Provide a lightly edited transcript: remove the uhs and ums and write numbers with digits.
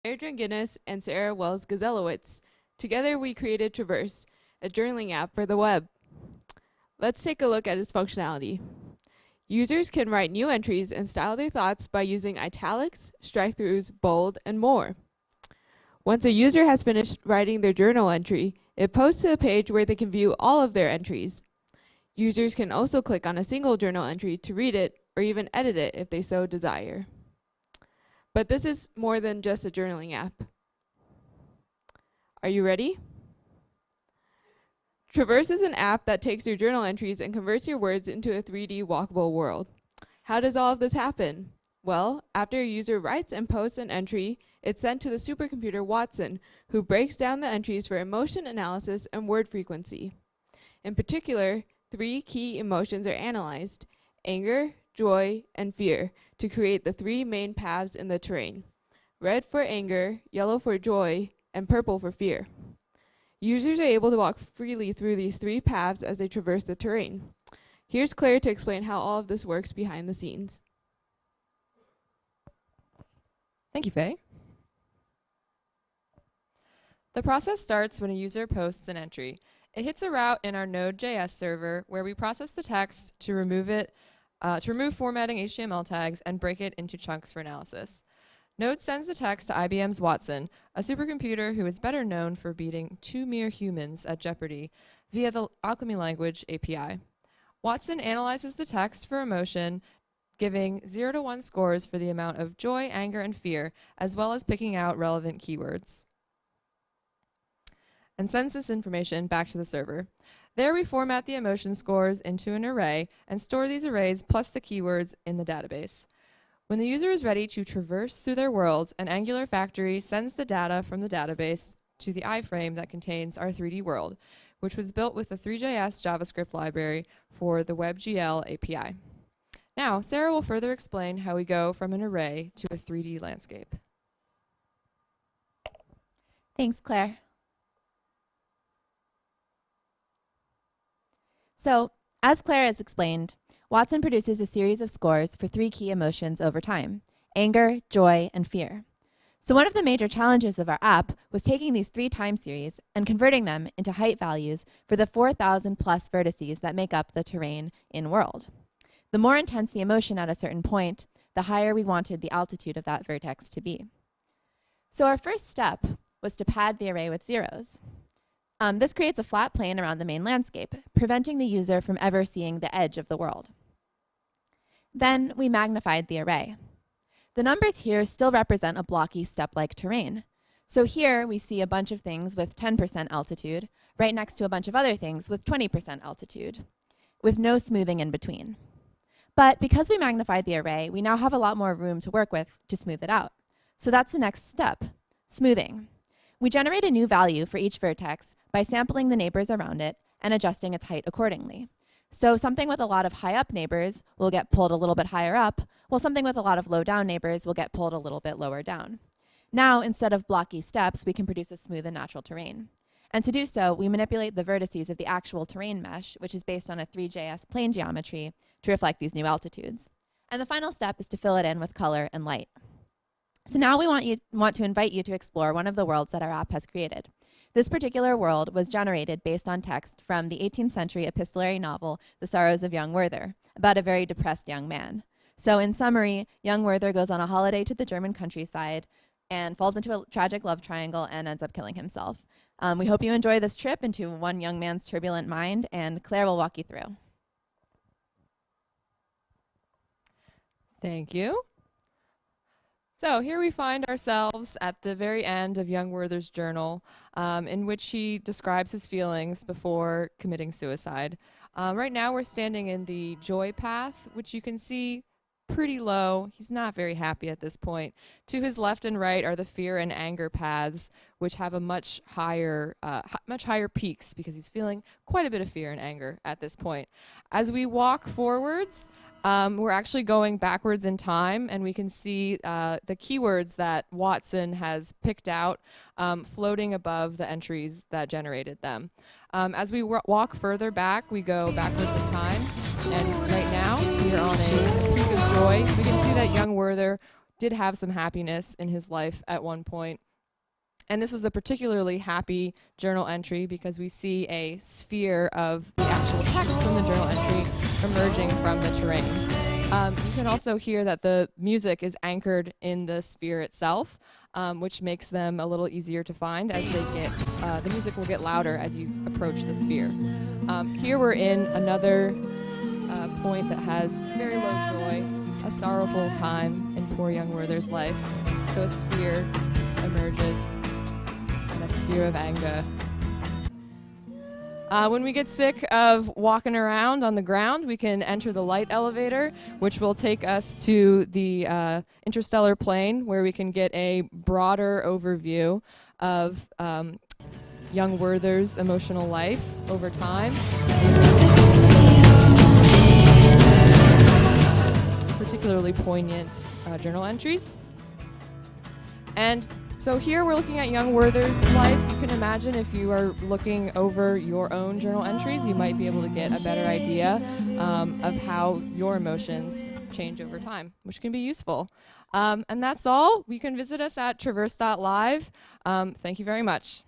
Adrian Guinness and Sarah Wells-Gazelowitz. Together we created TraVerse, a journaling app for the web. Let's take a look at its functionality. Users can write new entries and style their thoughts by using italics, strike-throughs, bold, and more. Once a user has finished writing their journal entry, it posts to a page where they can view all of their entries. Users can also click on a single journal entry to read it or even edit it if they so desire. But this is more than just a journaling app. Are you ready? TraVerse is an app that takes your journal entries and converts your words into a 3D walkable world. How does all of this happen? Well, after a user writes and posts an entry, it's sent to the supercomputer Watson, who breaks down the entries for emotion analysis and word frequency. In particular, 3 key emotions are analyzed: anger, joy, and fear, to create the 3 main paths in the terrain: red for anger, yellow for joy, and purple for fear. Users are able to walk freely through these 3 paths as they traverse the terrain. Here's Claire to explain how all of this works behind the scenes. Thank you, Faye. The process starts when a user posts an entry. It hits a route in our Node.js server where we process the text to remove formatting HTML tags and break it into chunks for analysis. Node sends the text to IBM's Watson, a supercomputer who is better known for beating 2 mere humans at Jeopardy via the AlchemyLanguage API. Watson analyzes the text for emotion, giving 0 to 1 scores for the amount of joy, anger, and fear, as well as picking out relevant keywords, and sends this information back to the server. There we format the emotion scores into an array and store these arrays plus the keywords in the database. When the user is ready to traverse through their world, an Angular factory sends the data from the database to the iframe that contains our 3D world, which was built with the Three.js JavaScript library for the WebGL API. Now, Sarah will further explain how we go from an array to a 3D landscape. Thanks, Claire. So, as Claire has explained, Watson produces a series of scores for 3 key emotions over time: anger, joy, and fear. So one of the major challenges of our app was taking these 3 time series and converting them into height values for the 4,000 plus vertices that make up the terrain in world. The more intense the emotion at a certain point, the higher we wanted the altitude of that vertex to be. So our first step was to pad the array with zeros. This creates a flat plane around the main landscape, preventing the user from ever seeing the edge of the world. Then we magnified the array. The numbers here still represent a blocky step-like terrain. So here we see a bunch of things with 10% altitude, right next to a bunch of other things with 20% altitude, with no smoothing in between. But because we magnified the array, we now have a lot more room to work with to smooth it out. So that's the next step: smoothing. We generate a new value for each vertex by sampling the neighbors around it and adjusting its height accordingly. So something with a lot of high up neighbors will get pulled a little bit higher up, while something with a lot of low down neighbors will get pulled a little bit lower down. Now, instead of blocky steps, we can produce a smooth and natural terrain. And to do so, we manipulate the vertices of the actual terrain mesh, which is based on a Three.js plane geometry, to reflect these new altitudes. And the final step is to fill it in with color and light. So now we want to invite you to explore one of the worlds that our app has created. This particular world was generated based on text from the 18th century epistolary novel, The Sorrows of Young Werther, about a very depressed young man. So in summary, young Werther goes on a holiday to the German countryside and falls into a tragic love triangle and ends up killing himself. We hope you enjoy this trip into one young man's turbulent mind, and Claire will walk you through. Thank you. So here we find ourselves at the very end of young Werther's journal, in which he describes his feelings before committing suicide. Right now we're standing in the joy path, which you can see pretty low. He's not very happy at this point. To his left and right are the fear and anger paths, which have a much higher peaks, because he's feeling quite a bit of fear and anger at this point. As we walk forwards, we're actually going backwards in time, and we can see the keywords that Watson has picked out floating above the entries that generated them. As we walk further back, we go backwards in time, and right now we are on a peak of joy. We can see that young Werther did have some happiness in his life at one point. And this was a particularly happy journal entry because we see a sphere of the actual text from the journal entry emerging from the terrain. You can also hear that the music is anchored in the sphere itself, which makes them a little easier to find as they get, the music will get louder as you approach the sphere. Here we're in another point that has very low joy, a sorrowful time in poor young Werther's life. So a sphere emerges, and a sphere of anger. When we get sick of walking around on the ground, we can enter the light elevator, which will take us to the interstellar plane, where we can get a broader overview of young Werther's emotional life over time. Particularly poignant journal entries. And so here we're looking at young Werther's life. You can imagine if you are looking over your own journal entries, you might be able to get a better idea of how your emotions change over time, which can be useful. And that's all. You can visit us at TraVerse.live. Thank you very much.